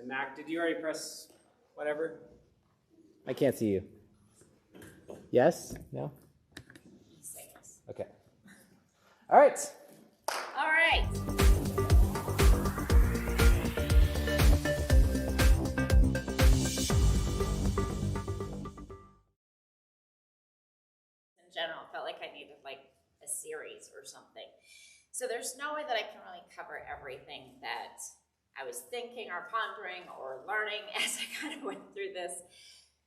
Mac, did you already press whatever? I can't see you. Yes? No? Say yes. Okay. All right. All right. In general, felt like I needed like a series or something. So there's no way that I can really cover everything that I was thinking or pondering or learning as I kind of went through this.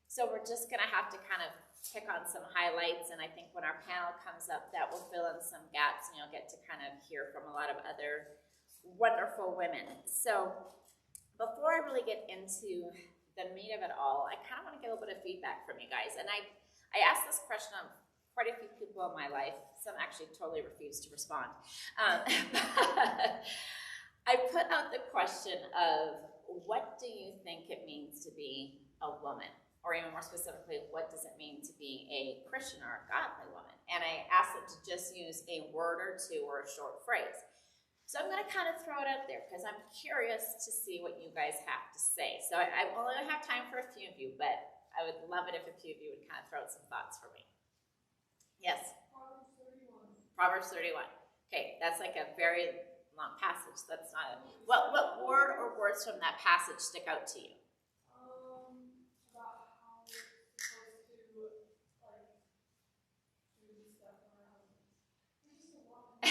So we're just going to have to kind of pick on some highlights, and I think when our panel comes up, that will fill in some gaps, and you'll get to kind of hear from a lot of other wonderful women. So before I really get into the meat of it all, I kind of want to get a little bit of feedback from you guys. And I asked this question of quite a few people in my life. Some actually totally refused to respond. I put out the question of, what do you think it means to be a woman? Or even more specifically, what does it mean to be a Christian or a godly woman? And I asked them to just use a word or two or a short phrase. So I'm going to kind of throw it out there because I'm curious to see what you guys have to say. So I only have time for a few of you, but I would love it if a few of you would kind of throw out some thoughts for me. Yes? Proverbs 31. Proverbs 31. Okay, that's like a very long passage. That's not a... What word or words from that passage stick out to you? About how we're supposed to, like, do this stuff on our husbands. There's just a lot.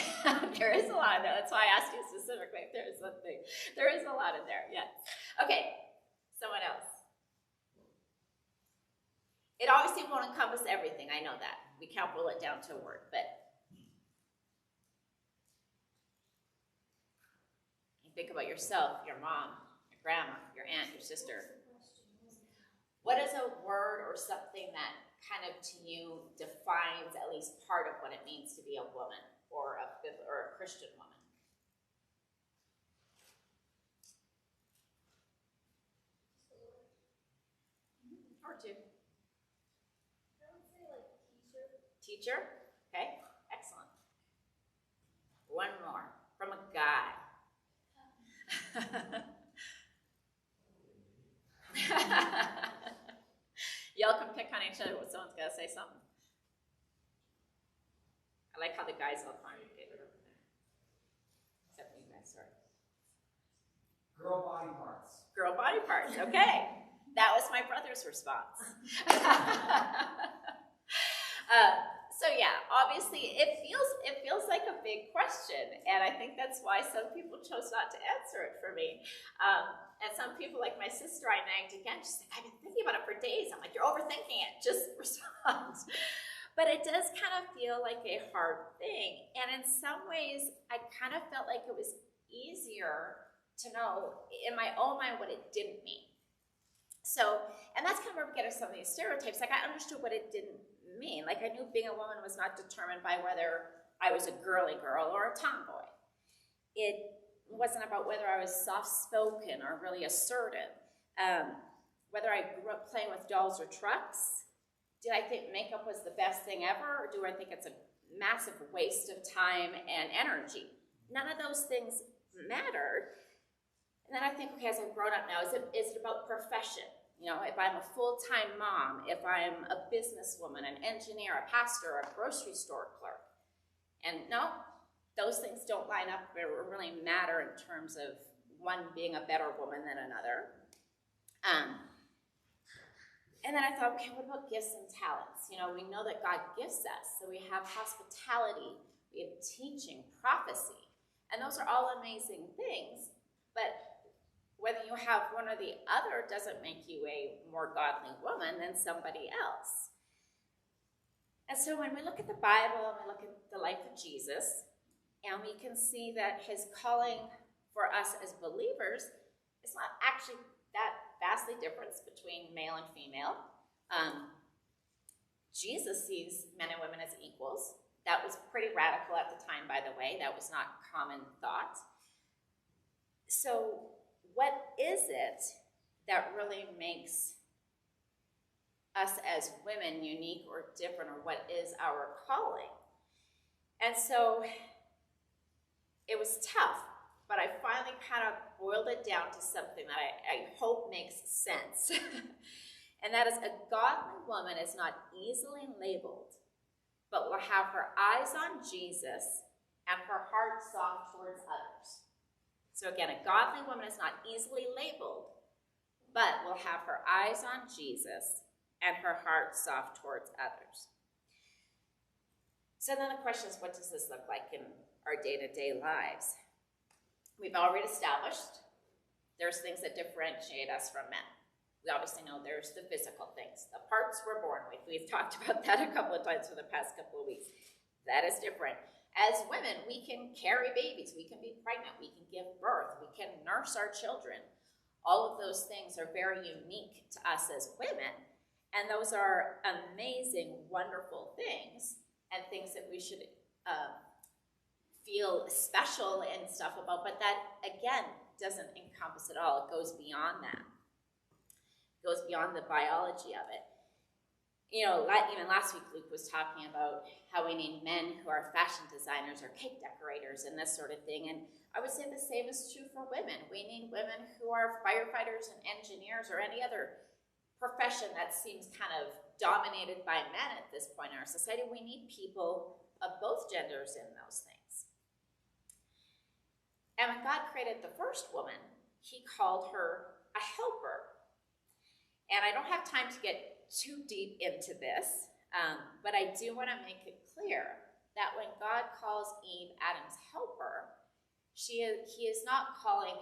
There is a lot in there. That's why I asked you specifically if there is something. There is a lot in there, yes. Okay, someone else. It obviously won't encompass everything. I know that. We can't boil it down to a word, but you think about yourself, your mom, your grandma, your aunt, your sister. What is a word or something that kind of to you defines at least part of what it means to be a woman or a Christian woman? Or two. I would say, like, teacher. Teacher? Okay, excellent. One more from a guy. Y'all can pick on each other when someone's got to say something. I like how the guys all congregated over there. Except for you guys, sorry. Girl body parts. Girl body parts, okay. That was my brother's response. So yeah, obviously it feels like a big question, and I think that's why some people chose not to answer it for me. And some people, like my sister, I nagged again. She's like, I've been thinking about it for days. I'm like, you're overthinking it. Just respond. But it does kind of feel like a hard thing, and in some ways, I kind of felt like it was easier to know in my own mind what it didn't mean. So, and that's kind of where we get to some of these stereotypes. Like, I understood what it didn't mean. Like, I knew being a woman was not determined by whether I was a girly girl or a tomboy. It wasn't about whether I was soft-spoken or really assertive. Whether I grew up playing with dolls or trucks. Did I think makeup was the best thing ever, or do I think it's a massive waste of time and energy? None of those things mattered. And then I think, okay, as I've grown up now, is it about profession? You know, if I'm a full-time mom, if I'm a businesswoman, an engineer, a pastor, a grocery store clerk. And no, those things don't line up or really matter in terms of one being a better woman than another. And then I thought, okay, what about gifts and talents? You know, we know that God gifts us. So we have hospitality, we have teaching, prophecy. And those are all amazing things. But whether you have one or the other doesn't make you a more godly woman than somebody else. And so when we look at the Bible and we look at the life of Jesus, and we can see that his calling for us as believers is not actually that vastly different between male and female. Jesus sees men and women as equals. That was pretty radical at the time, by the way. That was not common thought. So what is it that really makes us as women unique or different, or what is our calling? And so it was tough, but I finally kind of boiled it down to something that I hope makes sense. And that is, a godly woman is not easily labeled, but will have her eyes on Jesus and her heart soft towards others. So again, a godly woman is not easily labeled, but will have her eyes on Jesus and her heart soft towards others. So then the question is, what does this look like in our day-to-day lives? We've already established there's things that differentiate us from men. We obviously know there's the physical things, the parts we're born with. We've talked about that a couple of times for the past couple of weeks. That is different. As women, we can carry babies, we can be pregnant, we can give birth, we can nurse our children. All of those things are very unique to us as women, and those are amazing, wonderful things, and things that we should feel special and stuff about, but that, again, doesn't encompass it all. It goes beyond that. It goes beyond the biology of it. You know, even last week, Luke was talking about how we need men who are fashion designers or cake decorators and this sort of thing. And I would say the same is true for women. We need women who are firefighters and engineers or any other profession that seems kind of dominated by men at this point in our society. We need people of both genders in those things. And when God created the first woman, he called her a helper. And I don't have time to get too deep into this, but I do want to make it clear that when God calls Eve Adam's helper, he is not calling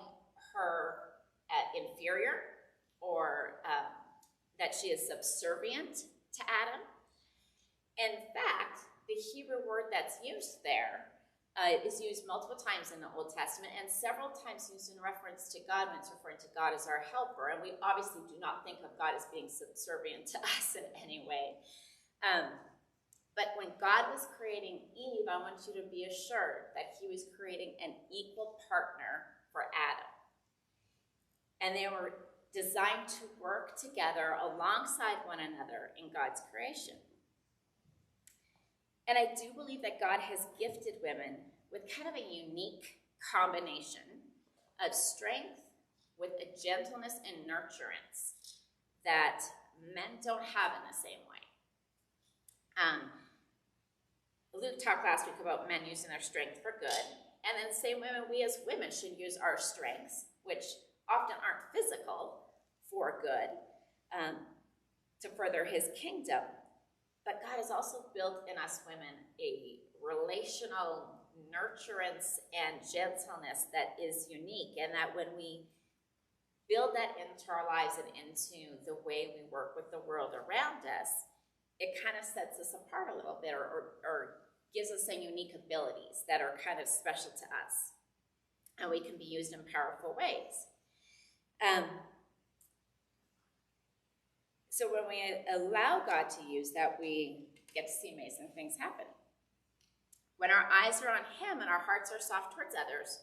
her inferior or that she is subservient to Adam. In fact, the Hebrew word that's used there is used multiple times in the Old Testament and several times used in reference to God when it's referring to God as our helper. And we obviously do not think of God as being subservient to us in any way. But when God was creating Eve, I want you to be assured that he was creating an equal partner for Adam. And they were designed to work together alongside one another in God's creation. And I do believe that God has gifted women with kind of a unique combination of strength with a gentleness and nurturance that men don't have in the same way. Luke talked last week about men using their strength for good, and then the same women, we as women should use our strengths, which often aren't physical, for good, to further his kingdom. But God has also built in us women a relational nurturance and gentleness that is unique, and that when we build that into our lives and into the way we work with the world around us, it kind of sets us apart a little bit or gives us some unique abilities that are kind of special to us, and we can be used in powerful ways. So when we allow God to use that, we get to see amazing things happen. When our eyes are on him and our hearts are soft towards others,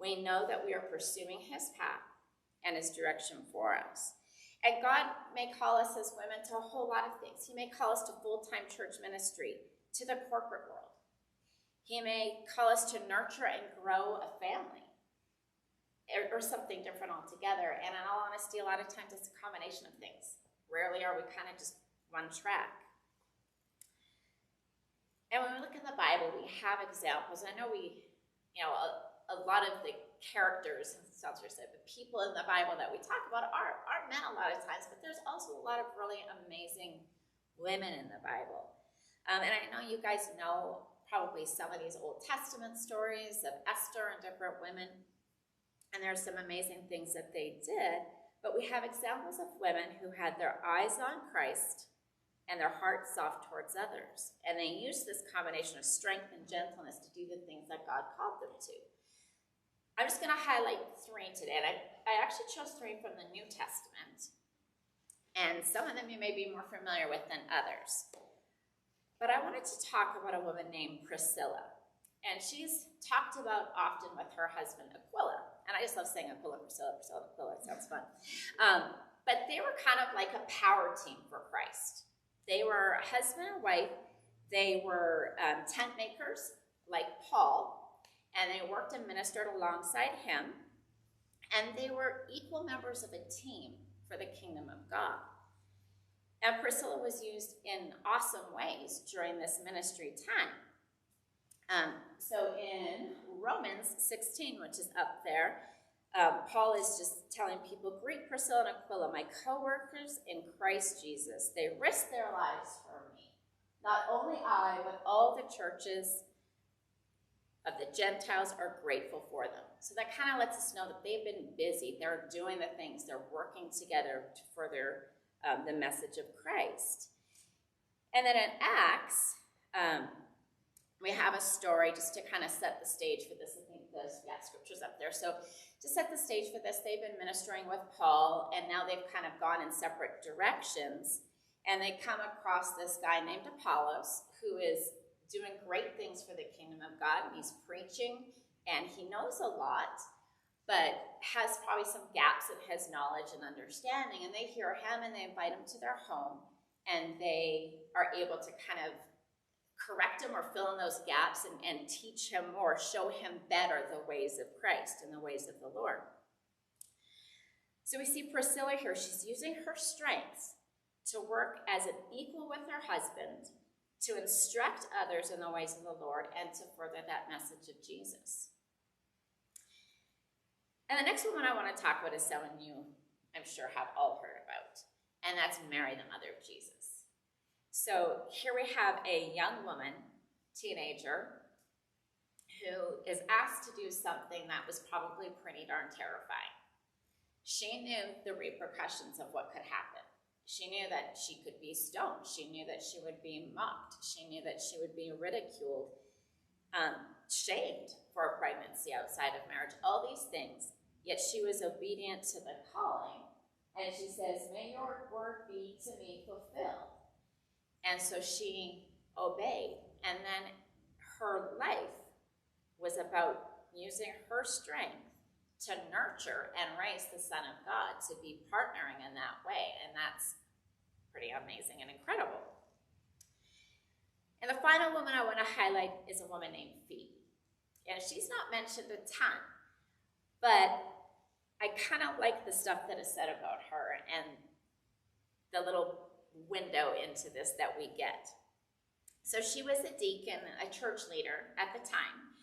we know that we are pursuing his path and his direction for us. And God may call us as women to a whole lot of things. He may call us to full-time church ministry, to the corporate world. He may call us to nurture and grow a family, or something different altogether. And in all honesty, a lot of times it's a combination of things. Rarely are we kind of just one track. And when we look in the Bible, we have examples. I know a lot of the characters, it sounds weird to say, but people in the Bible that we talk about are men a lot of times, but there's also a lot of really amazing women in the Bible. And I know you guys know probably some of these Old Testament stories of Esther and different women, and there's some amazing things that they did. But we have examples of women who had their eyes on Christ and their hearts soft towards others. And they used this combination of strength and gentleness to do the things that God called them to. I'm just going to highlight 3 today. And I actually chose 3 from the New Testament. And some of them you may be more familiar with than others. But I wanted to talk about a woman named Priscilla. And she's talked about often with her husband, Aquila. And I just love saying Aquila, Priscilla, Aquila. It sounds fun. But they were kind of like a power team for Christ. They were husband and wife. They were tent makers, like Paul. And they they worked and ministered alongside him, and they were equal members of a team for the kingdom of God. And Priscilla was used in awesome ways during this ministry time. So in Romans 16, which is up there, Paul is just telling people, greet Priscilla and Aquila, my co-workers in Christ Jesus. They risked their lives for me. Not only I, but all the churches of the Gentiles are grateful for them. So that kind of lets us know that they've been busy. They're doing the things. They're working together to further the message of Christ. And then in Acts, we have a story just to kind of set the stage for this. I think the scripture's up there. So to set the stage for this, they've been ministering with Paul, and now they've kind of gone in separate directions. And they come across this guy named Apollos, who is doing great things for the kingdom of God. He's preaching, and he knows a lot, but has probably some gaps in his knowledge and understanding. And they hear him, and they invite him to their home, and they are able to kind of correct him or fill in those gaps and teach him more, show him better the ways of Christ and the ways of the Lord. So we see Priscilla here. She's using her strengths to work as an equal with her husband, to instruct others in the ways of the Lord, and to further that message of Jesus. And the next woman I want to talk about is someone you, I'm sure, have all heard about, and that's Mary, the mother of Jesus. So here we have a young woman, teenager, who is asked to do something that was probably pretty darn terrifying. She knew the repercussions of what could happen. She knew that she could be stoned. She knew that she would be mocked. She knew that she would be ridiculed, shamed for a pregnancy outside of marriage, all these things. Yet she was obedient to the calling. And she says, may your word be to me fulfilled. And so she obeyed. And then her life was about using her strength to nurture and raise the Son of God, to be partnering in that way. And that's pretty amazing and incredible. And the final woman I want to highlight is a woman named Phoebe. And she's not mentioned a ton, but I kind of like the stuff that is said about her and the little window into this that we get. So she was a deacon, a church leader at the time.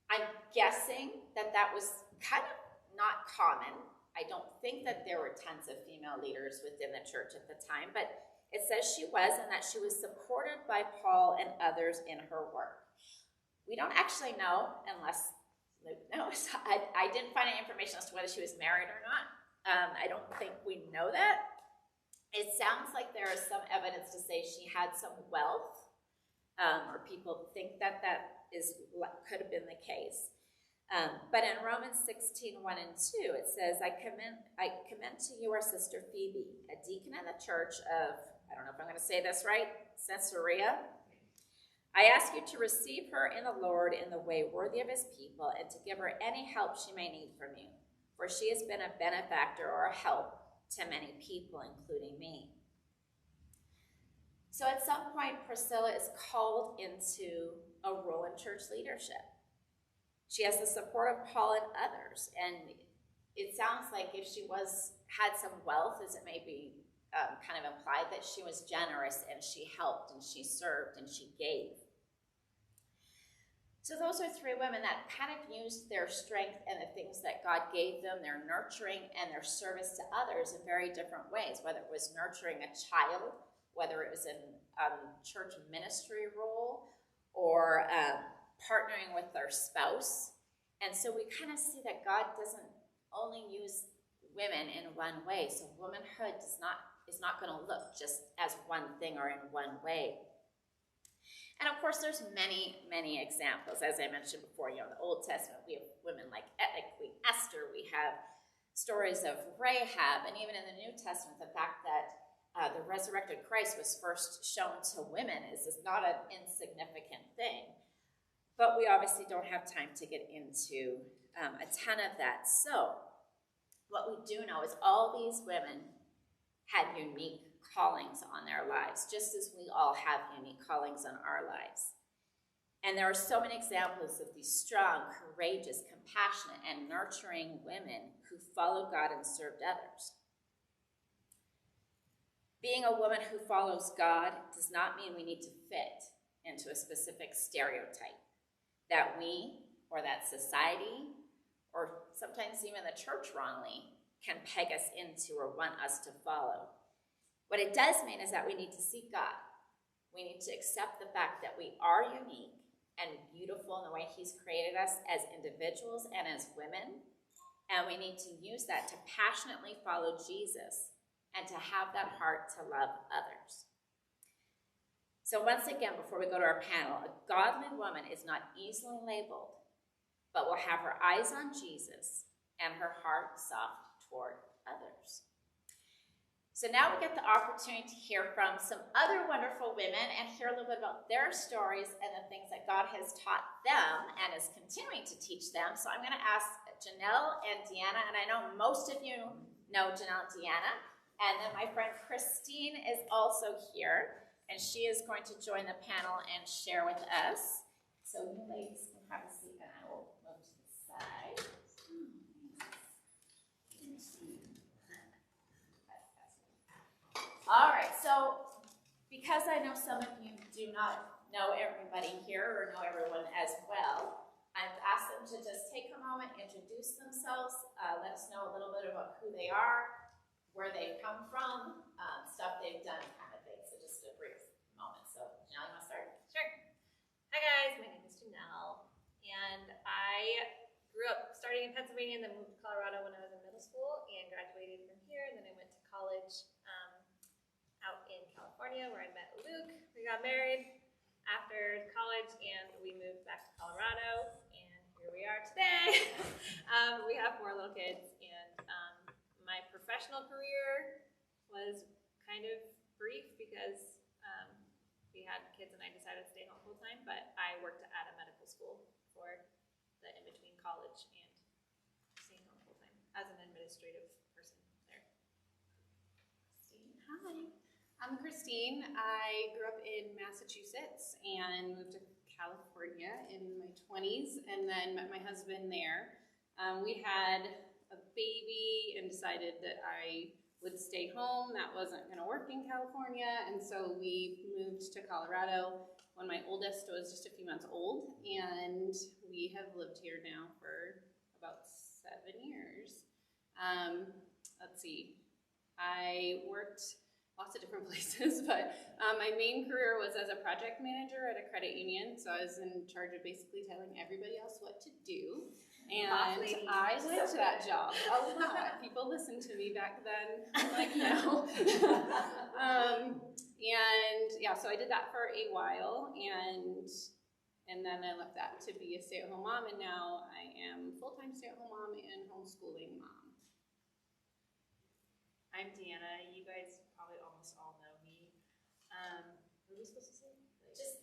I'm guessing that that was kind of not common. I don't think that there were tons of female leaders within the church at the time, but it says she was, and that she was supported by Paul and others in her work. We don't actually know, unless Luke knows. I didn't find any information as to whether she was married or not. I don't think we know that. It sounds like there is some evidence to say she had some wealth, or people think that could have been the case. But in Romans 16, 1 and 2, it says, I commend to you our sister Phoebe, a deacon in the church of, I don't know if I'm going to say this right, Caesarea. I ask you to receive her in the Lord in the way worthy of his people, and to give her any help she may need from you, for she has been a benefactor or a help to many people, including me. So at some point, Priscilla is called into a role in church leadership. She has the support of Paul and others, and it sounds like if she had some wealth, as it may be kind of implied, that she was generous and she helped and she served and she gave. So those are three women that kind of used their strength and the things that God gave them, their nurturing and their service to others in very different ways, whether it was nurturing a child, whether it was in church ministry role, or partnering with their spouse. And so we kind of see that God doesn't only use women in one way. So womanhood is not going to look just as one thing or in one way. And of course, there's many, many examples. As I mentioned before, in the Old Testament, we have women like Queen Esther. We have stories of Rahab, and even in the New Testament, the fact that the resurrected Christ was first shown to women is not an insignificant thing. But we obviously don't have time to get into a ton of that. So what we do know is all these women had unique callings on their lives, just as we all have unique callings on our lives. And there are so many examples of these strong, courageous, compassionate, and nurturing women who followed God and served others. Being a woman who follows God does not mean we need to fit into a specific stereotype that we, or that society, or sometimes even the church wrongly, can peg us into or want us to follow. What it does mean is that we need to seek God. We need to accept the fact that we are unique and beautiful in the way He's created us as individuals and as women, and we need to use that to passionately follow Jesus and to have that heart to love others. So once again, before we go to our panel, a godly woman is not easily labeled, but will have her eyes on Jesus and her heart soft toward others. So now we get the opportunity to hear from some other wonderful women and hear a little bit about their stories and the things that God has taught them and is continuing to teach them. So I'm going to ask Janelle and Deanna, and I know most of you know Janelle and Deanna, and then my friend Christine is also here, and she is going to join the panel and share with us. So you ladies can have a seat, and I will move to the side. All right, so because I know some of you do not know everybody here or know everyone as well, I've asked them to just take a moment, introduce themselves, let us know a little bit about who they are, where they've come from, stuff they've done, kind of thing. So just a brief moment. So Janelle, you want to start? Sure. Hi guys, my name is Janelle, and I grew up starting in Pennsylvania and then moved to Colorado when I was in middle school and graduated from here, and then I went to college out in California where I met Luke. We got married after college and we moved back to Colorado, and here we are today. We have 4 little kids, and my professional career was kind of brief because we had kids and I decided to stay home full time, but I worked at a medical school for the in-between college and staying home full time as an administrative person there. Hi, I'm Christine. I grew up in Massachusetts and moved to California in my 20s and then met my husband there. We had a baby and decided that I would stay home. That wasn't going to work in California, and so we moved to Colorado when my oldest was just a few months old, and we have lived here now for about 7 years. Let's see. I worked lots of different places, but my main career was as a project manager at a credit union, so I was in charge of basically telling everybody else what to do, and I liked that job a lot. People listened to me back then. I'm like, no. And yeah, so I did that for a while, and then I left that to be a stay-at-home mom, and now I am full-time stay-at-home mom and homeschooling mom. I'm Deanna. You guys probably almost all know me. What are we supposed to say? Just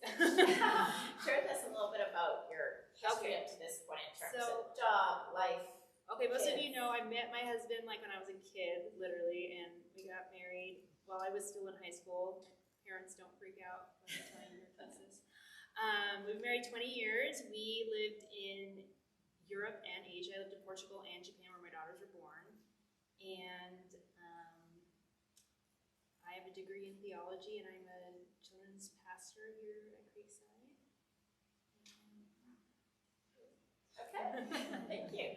share with us a little bit about your history up to this point in terms of job, life. Okay, most of kids. you know I met my husband like when I was a kid, literally, and we got married while I was still in high school. Parents, don't freak out when they're telling your pieces. We've married 20 years. We lived in Europe and Asia. I lived in Portugal and Japan where my daughters were born. And I have a degree in theology, and I'm a children's pastor here at Creekside. Okay, thank you.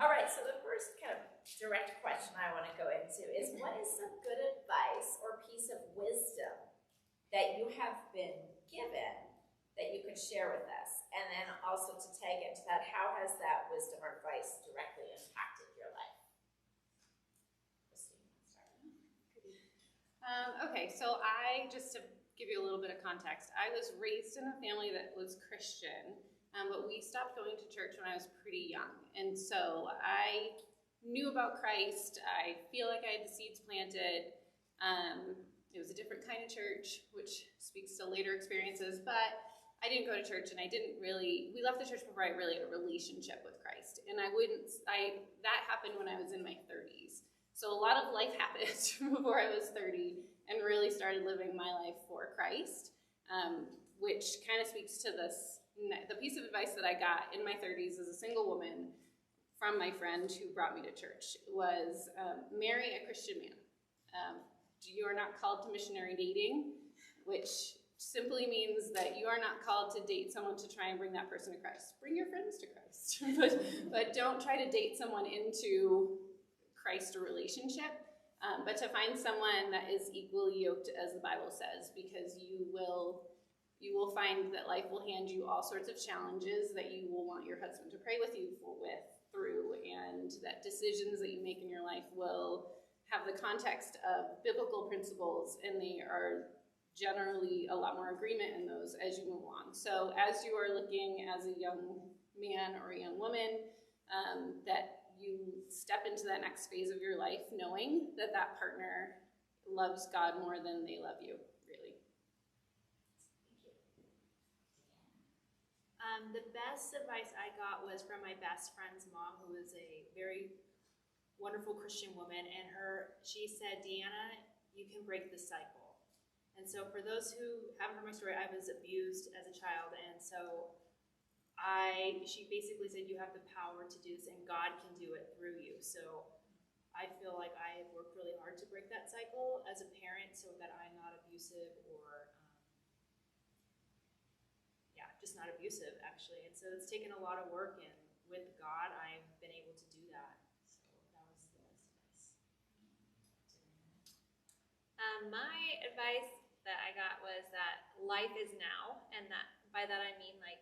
All right, so the first kind of direct question I want to go into is, what is some good advice or piece of wisdom that you have been given that you could share with us? And then also to tag into that, how has that wisdom or advice directly impacted your life? Christine, start. Okay, so just to give you a little bit of context, I was raised in a family that was Christian, but we stopped going to church when I was pretty young. And so I knew about Christ. I feel like I had the seeds planted. It was a different kind of church, which speaks to later experiences, but I didn't go to church, and we left the church before I really had a relationship with Christ. And that happened when I was in my 30s. So a lot of life happened before I was 30 and really started living my life for Christ, which kind of speaks to this the piece of advice that I got in my 30s as a single woman from my friend who brought me to church was marry a Christian man. You are not called to missionary dating, which simply means that you are not called to date someone to try and bring that person to Christ. Bring your friends to Christ, but don't try to date someone into Christ or relationship, but to find someone that is equally yoked as the Bible says, because you will find that life will hand you all sorts of challenges that you will want your husband to pray with you through, and that decisions that you make in your life will have the context of biblical principles, and they are generally a lot more agreement in those as you move along. So as you are looking as a young man or a young woman, that you step into that next phase of your life knowing that that partner loves God more than they love you, really. The best advice I got was from my best friend's mom, who is a very wonderful Christian woman, and she said, Deanna, you can break the cycle. And so for those who haven't heard my story, I was abused as a child, and so she basically said you have the power to do this, and God can do it through you. So I feel like I have worked really hard to break that cycle as a parent so that I'm not abusive or, just not abusive, actually. And so it's taken a lot of work, and with God, I've been able to do that. So that was the best advice. My advice that I got was that life is now, and that by that I mean, like,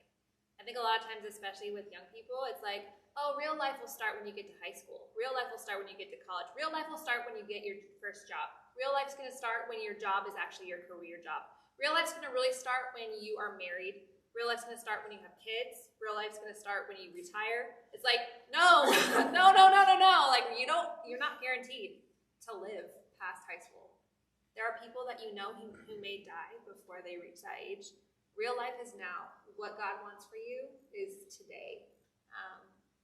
I think a lot of times, especially with young people, it's like, oh, real life will start when you get to high school. Real life will start when you get to college. Real life will start when you get your first job. Real life's going to start when your job is actually your career job. Real life's going to really start when you are married. Real life's going to start when you have kids. Real life's going to start when you retire. It's like, no, no. Like, you're not guaranteed to live past high school. There are people that you know who may die before they reach that age. Real life is now. What God wants for you is today.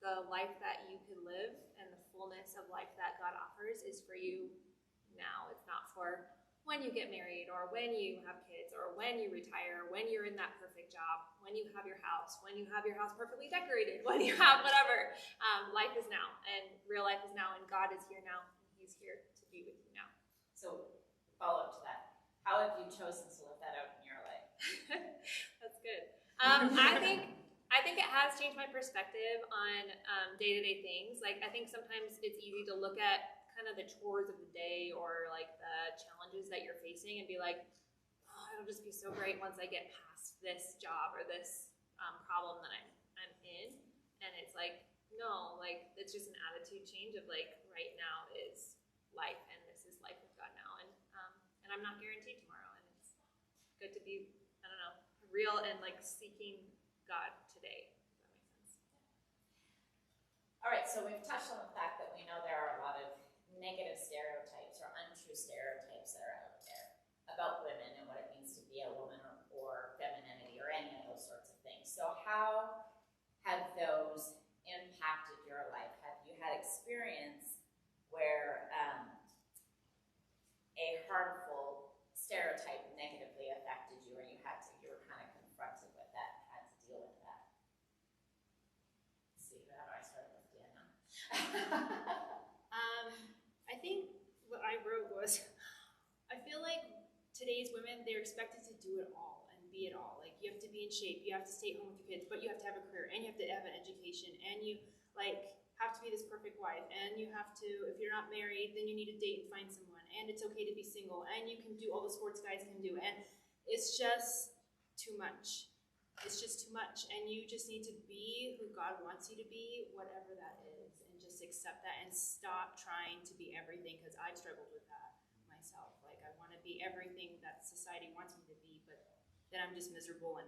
The life that you can live and the fullness of life that God offers is for you now. It's not for when you get married or when you have kids or when you retire, when you're in that perfect job, when you have your house perfectly decorated, when you have whatever. Life is now, and real life is now, and God is here now, and He's here to be with you now. So, follow up to that. How have you chosen to live that out in your life? That's good. I think it has changed my perspective on day-to-day things. Like, I think sometimes it's easy to look at kind of the chores of the day or like the challenges that you're facing and be like, oh, it'll just be so great once I get past this job or this problem that I'm in. And it's like, no, like, it's just an attitude change of like, right now is life, and this is life with God now, and I'm not guaranteed tomorrow, and it's good to be, I don't know, real and like seeking God today. Does that make sense? All right, so we've touched on the fact that we know there are a lot of negative stereotypes or untrue stereotypes that are out there about women and what it means to be a woman or femininity or any of those sorts of things. So how have those impacted your life? Have you had experience where a harmful stereotype negatively affected you, or you were kind of confronted with that and had to deal with that? Let's see, how do I start with Deanna? I think what I wrote was, I feel like today's women, they're expected to do it all and be it all. Like, you have to be in shape, you have to stay at home with your kids, but you have to have a career, and you have to have an education, and you have to be this perfect wife, and you have to, if you're not married, then you need to date and find someone, and it's okay to be single, and you can do all the sports guys can do, and it's just too much. It's just too much, and you just need to be who God wants you to be, whatever that is, and just accept that and stop trying to be everything, because I've struggled with that myself. Like, I want to be everything that society wants me to be, but then I'm just miserable and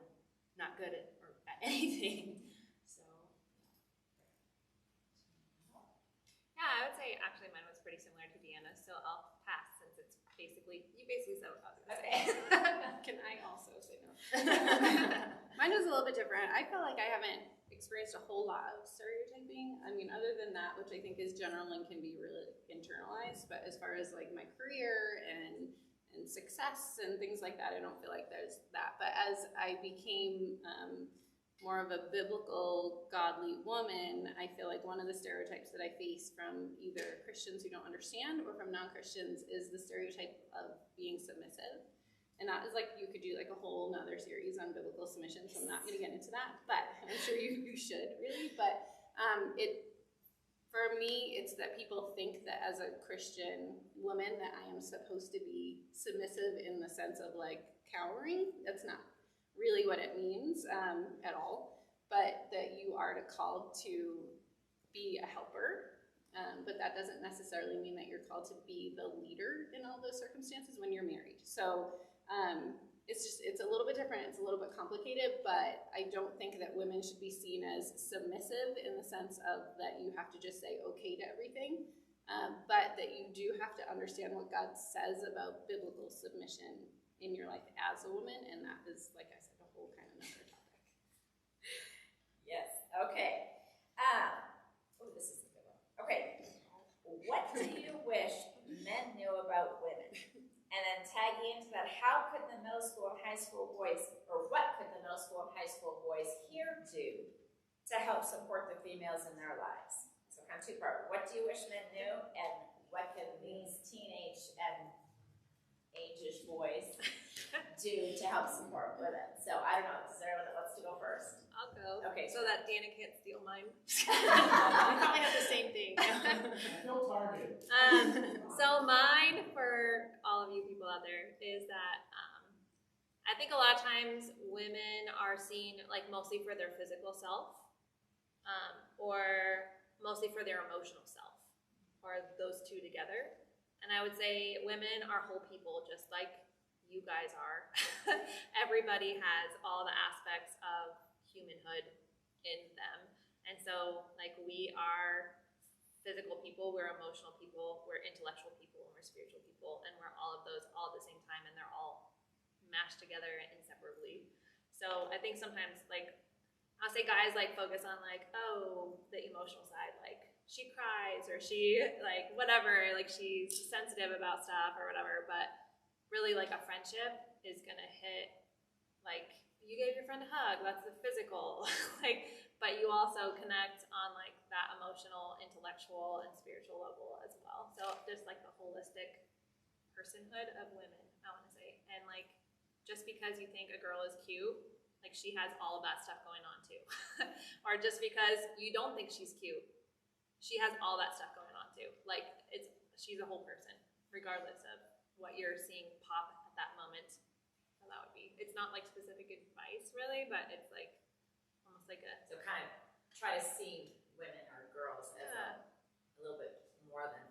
not good at anything. So, yeah, I would say actually mine was pretty similar to Deanna's, so I'll pass since it's you basically said what I was going to say. Can I also say no? Mine was a little bit different. I feel like I haven't experienced a whole lot of stereotyping. I mean, other than that, which I think is general and can be really internalized, but as far as like my career and success and things like that, I don't feel like there's that. But as I became more of a biblical, godly woman, I feel like one of the stereotypes that I face from either Christians who don't understand or from non-Christians is the stereotype of being submissive. And that is like, you could do like a whole nother series on biblical submission, so I'm not gonna get into that, but I'm sure you should really. But for me, it's that people think that as a Christian woman that I am supposed to be submissive in the sense of like cowering. That's not really what it means at all, but that you are called to be a helper, but that doesn't necessarily mean that you're called to be the leader in all those circumstances when you're married. So it's a little bit different, it's a little bit complicated, but I don't think that women should be seen as submissive in the sense of that you have to just say okay to everything, but that you do have to understand what God says about biblical submission in your life as a woman, and that is, like I said, a whole kind of another topic. Yes, okay. Oh, this is a good one. Okay, what do you wish men knew about women? And then tagging into that, how could the middle school and high school boys, or what could the middle school and high school boys here do to help support the females in their lives? So kind of two-part. What do you wish men knew, and what can these teenage and age-ish boys do to help support women? So I don't know, is there anyone that wants to go first? I'll go. Okay. So that Dana can't steal mine. We probably have the same thing. I feel targeted. So mine for all of you people out there is that I think a lot of times women are seen like mostly for their physical self, or mostly for their emotional self, or those two together. And I would say women are whole people, just like you guys are. Everybody has all the aspects of humanhood in them. And so, like, we are physical people, we're emotional people, we're intellectual people, and we're spiritual people, and we're all of those all at the same time, and they're all mashed together inseparably. So I think sometimes, like, I'll say guys, like, focus on, like, oh, the emotional side, like, she cries, or she, like, whatever, like, she's sensitive about stuff, or whatever, but really, like, a friendship is gonna hit, like, you gave your friend a hug, that's the physical, like, but you also connect on, like, that emotional, intellectual, and spiritual level as well. So just, like, the holistic personhood of women, I want to say. And, like, just because you think a girl is cute, like, she has all of that stuff going on too. Or just because you don't think she's cute, she has all that stuff going on too. Like, she's a whole person, regardless of what you're seeing pop at that moment. So that would be, it's not like specific advice really, but it's like almost like a, So kind of try to see women or girls as a little bit more than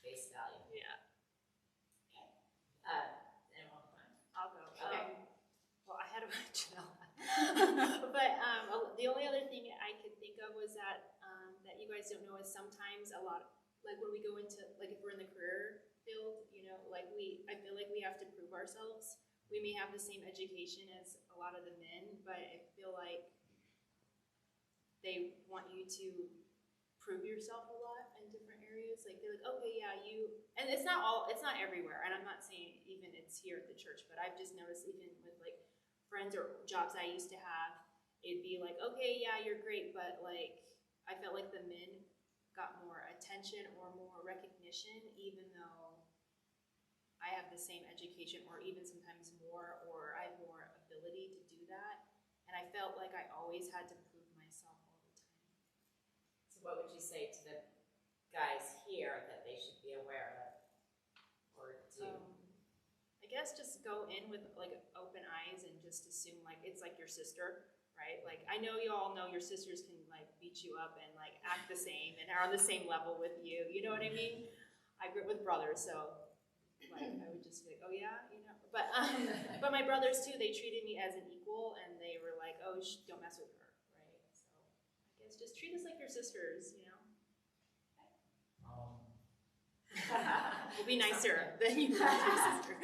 face value. yeah. Anyone want? I'll go. Okay. Well, I had a bunch of but the only other thing I could think of was that that you guys don't know is sometimes a lot, like when we go into, like if we're in the career field, you know, like I feel like we have to prove ourselves. We may have the same education as a lot of the men, but I feel like they want you to prove yourself a lot in different areas. Like they're like, okay, yeah, and it's not everywhere, and I'm not saying even it's here at the church, but I've just noticed even with like friends or jobs I used to have, it'd be like, okay, yeah, you're great, but like I felt like the men got more attention or more recognition, even though I have the same education or even sometimes more, or I have more ability to do that. And I felt like I always had to prove myself all the time. So what would you say to the guys here that they should be aware of or do? I guess just go in with like open eyes and just assume like it's like your sister, right? Like I know you all know your sisters can like beat you up and like act the same and are on the same level with you. You know what I mean? I grew up with brothers, so like I would just be like, oh yeah, you know. But my brothers too, they treated me as an equal, and they were like, oh, don't mess with her, right? So I guess just treat us like your sisters, you know. We'll be nicer than you are to your sister.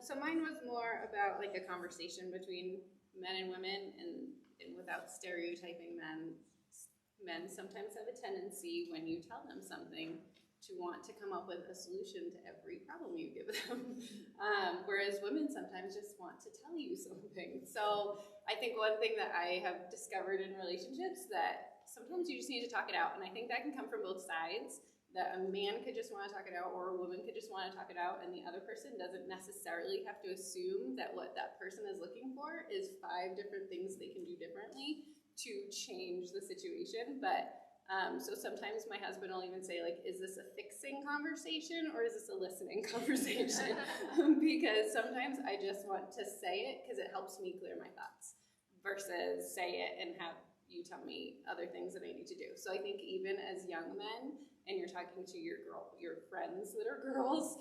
So mine was more about like a conversation between men and women, and without stereotyping men. Men sometimes have a tendency when you tell them something to want to come up with a solution to every problem you give them. Whereas women sometimes just want to tell you something. So I think one thing that I have discovered in relationships that sometimes you just need to talk it out. And I think that can come from both sides, that a man could just want to talk it out or a woman could just want to talk it out, and the other person doesn't necessarily have to assume that what that person is looking for is 5 different things they can do differently to change the situation. But so sometimes my husband will even say, like, is this a fixing conversation or is this a listening conversation? Because sometimes I just want to say it because it helps me clear my thoughts versus say it and have you tell me other things that I need to do. So I think even as young men, and you're talking to your friends that are girls,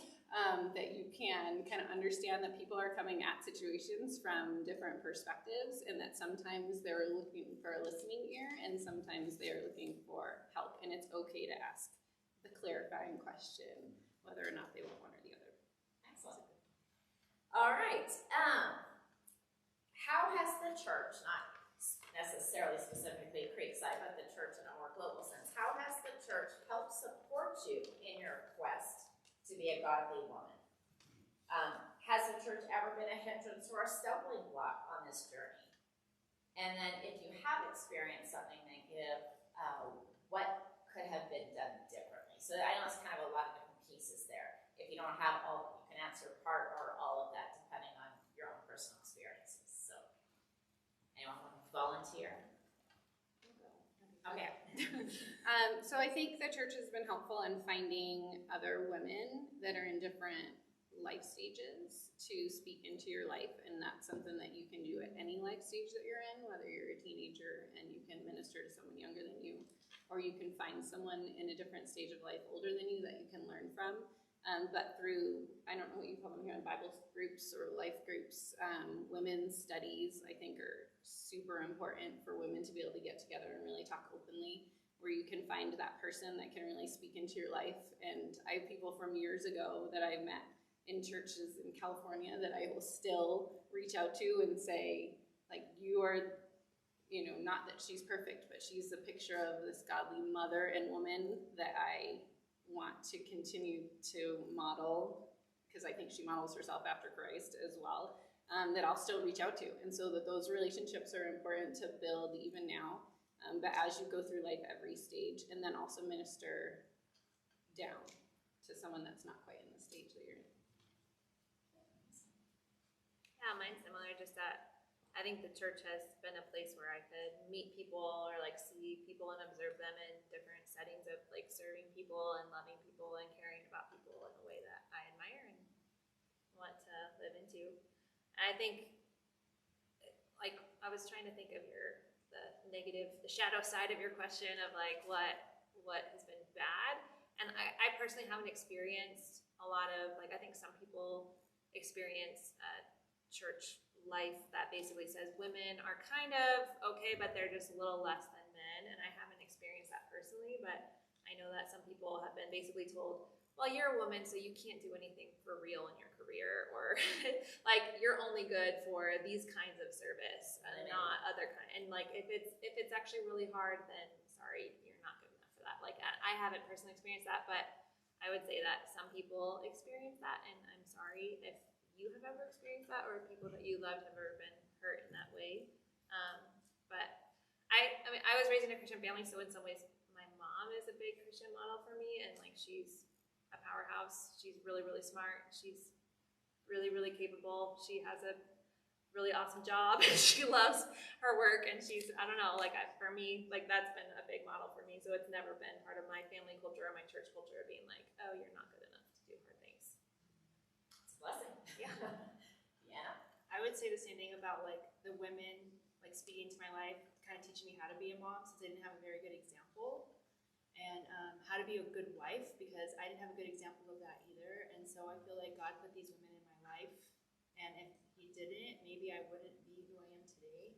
that you can kind of understand that people are coming at situations from different perspectives, and that sometimes they're looking for a listening ear and sometimes they're looking for help, and it's okay to ask the clarifying question whether or not they want one or the other. Excellent. All right. How has the church, not necessarily specifically Creekside, but the church in a more global sense, how has the church helped support you in your quest to be a godly woman? Has the church ever been a hindrance or a stumbling block on this journey? And then if you have experienced something negative, what could have been done differently? So I know it's kind of a lot of different pieces there. If you don't have all, you can answer part or all of that depending on your own personal experiences. So anyone want to volunteer? Okay. So I think the church has been helpful in finding other women that are in different life stages to speak into your life, and that's something that you can do at any life stage that you're in, whether you're a teenager and you can minister to someone younger than you, or you can find someone in a different stage of life older than you that you can learn from. But through, I don't know what you call them here, Bible groups or life groups, women's studies, I think are super important for women to be able to get together and really talk openly, where you can find that person that can really speak into your life. And I have people from years ago that I met in churches in California that I will still reach out to and say, like, you are, you know, not that she's perfect, but she's a picture of this godly mother and woman that I want to continue to model, because I think she models herself after Christ as well, that I'll still reach out to. And so that those relationships are important to build even now, but as you go through life every stage, and then also minister down to someone that's not quite in the stage that you're in. Yeah, mine's similar, just that I think the church has been a place where I could meet people or like see people and observe them in different settings of like serving people and loving people and caring about people in a way that I admire and want to live into. And I think, like, I was trying to think of the shadow side of your question of like what has been bad. And I personally haven't experienced a lot of, like, I think some people experience church life that basically says women are kind of okay, but they're just a little less than men. And I haven't experienced that personally, but I know that some people have been basically told, well, you're a woman, so you can't do anything for real in your career, or like you're only good for these kinds of service and not other kind. And like if it's actually really hard, then sorry, you're not good enough for that. Like I haven't personally experienced that, but I would say that some people experience that, and I'm sorry if you have ever experienced that, or people that you loved have ever been hurt in that way. But I mean, I was raised in a Christian family, so in some ways, my mom is a big Christian model for me, and like she's a powerhouse. She's really, really smart. She's really, really capable. She has a really awesome job. She loves her work, and she's, I don't know, like for me, like that's been a big model for me. So it's never been part of my family culture or my church culture being like, oh, you're not good enough to do hard things. It's a blessing. Yeah. Yeah. I would say the same thing about like the women like speaking to my life, kind of teaching me how to be a mom since I didn't have a very good example, and how to be a good wife because I didn't have a good example of that either. And so I feel like God put these women in my life, and if He didn't, maybe I wouldn't be who I am today.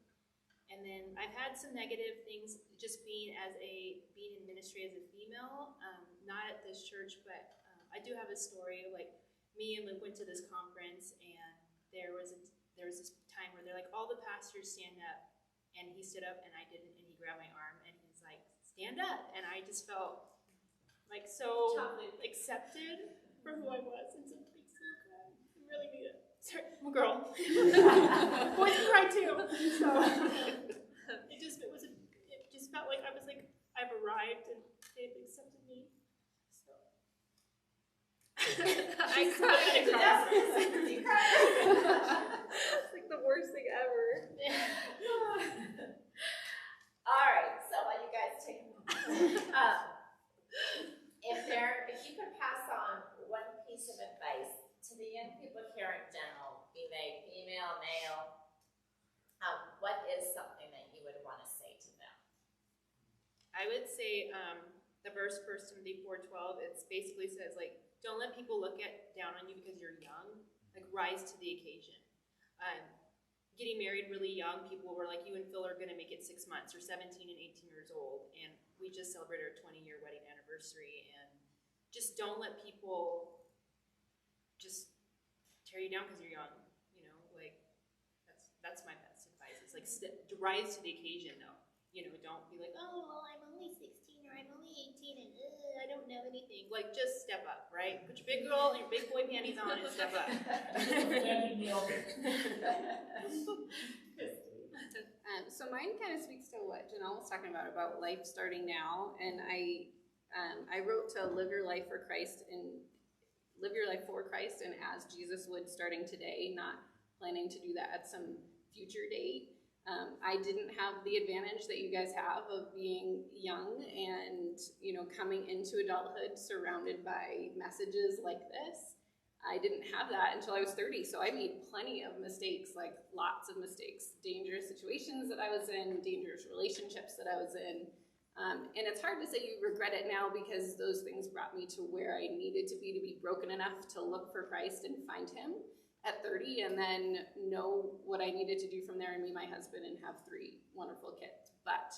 And then I've had some negative things just being in ministry as a female, not at this church, but I do have a story. Like me and Luke went to this conference, and there was this time where they're like, all the pastors stand up, and he stood up and I didn't, and he grabbed my arm and he's like, stand up. And I just felt like so accepted for who I was, and some makes me cry. I really need it. Sorry, I'm a girl. Boys can cry too. So it just felt like I was like I've arrived and they've accepted me. So I cried. It's like the worst thing ever. All right, so while you guys take a moment, if you could pass on one piece of advice to the young people here in general, be they female, male, what is something that you would want to say to them? I would say the verse 1 Timothy 4:12. It basically says like, don't let people look down on you because you're young. Like, rise to the occasion. Getting married really young, people were like, you and Phil are going to make it 6 months. You're 17 and 18 years old, and we just celebrated our 20-year wedding anniversary. And just don't let people just tear you down because you're young. You know, like that's my best advice. It's like rise to the occasion, though. You know, don't be like, oh, well, I'm only 16 or I'm only 18 and I don't know anything. Like, just step up, right? Put your big girl and your big boy panties on and step up. So mine kind of speaks to what Janelle was talking about life starting now, and I wrote to live your life for Christ and live your life for Christ and as Jesus would starting today, not planning to do that at some future date. I didn't have the advantage that you guys have of being young and, you know, coming into adulthood surrounded by messages like this. I didn't have that until I was 30, so I made plenty of mistakes, like lots of mistakes, dangerous situations that I was in, dangerous relationships that I was in. And it's hard to say you regret it now because those things brought me to where I needed to be broken enough to look for Christ and find him at 30, and then know what I needed to do from there and meet my husband and have 3 wonderful kids. But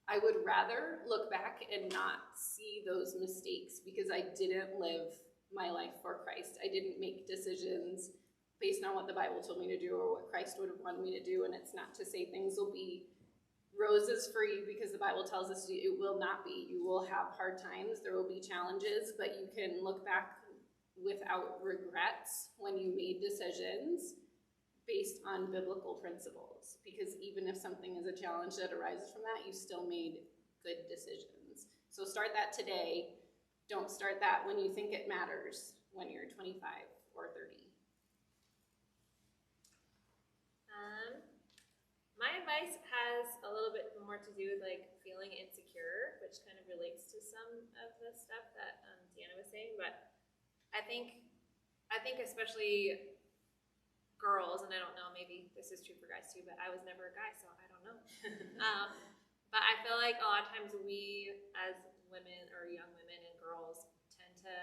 I would rather look back and not see those mistakes because I didn't live my life for Christ. I didn't make decisions based on what the Bible told me to do or what Christ would have wanted me to do. And it's not to say things will be roses for you because the Bible tells us it will not be. You will have hard times. There will be challenges, but you can look back without regrets when you made decisions based on biblical principles, because even if something is a challenge that arises from that, you still made good decisions. So start that today. Don't start that when you think it matters when you're 25 or 30. My advice has a little bit more to do with like feeling insecure, which kind of relates to some of the stuff that Deanna was saying, but I think especially girls, and I don't know, maybe this is true for guys too, but I was never a guy, so I don't know. But I feel like a lot of times we, as women or young women and girls, tend to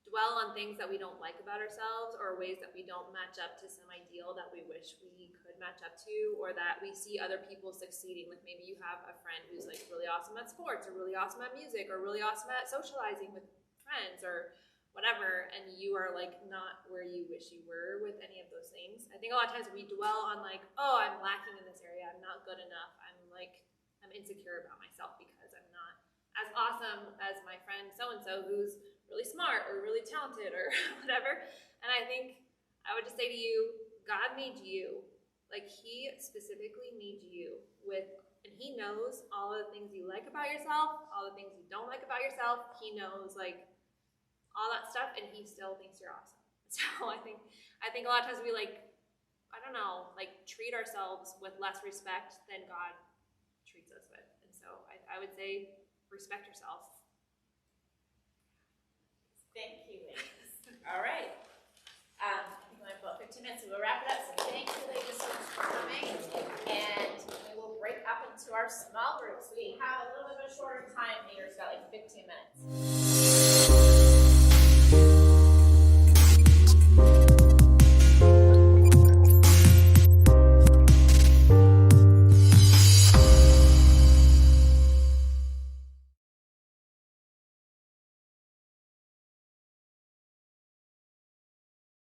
dwell on things that we don't like about ourselves or ways that we don't match up to some ideal that we wish we could match up to, or that we see other people succeeding. Like maybe you have a friend who's like really awesome at sports or really awesome at music or really awesome at socializing with friends or whatever, and you are like not where you wish you were with any of those things. I think a lot of times we dwell on like, oh, I'm lacking in this area, I'm not good enough, I'm insecure about myself because I'm not as awesome as my friend so-and-so who's really smart or really talented or whatever. And I think I would just say to you, God made you. Like, he specifically made you with, and he knows all of the things you like about yourself, all the things you don't like about yourself. He knows like all that stuff, and he still thinks you're awesome. So I think a lot of times we like, I don't know, like treat ourselves with less respect than God treats us with. And so I would say respect yourself. Thank you, ladies. All right. I think we have about 15 minutes, so we'll wrap it up. So thank you, ladies, so much for coming. And we will break up into our small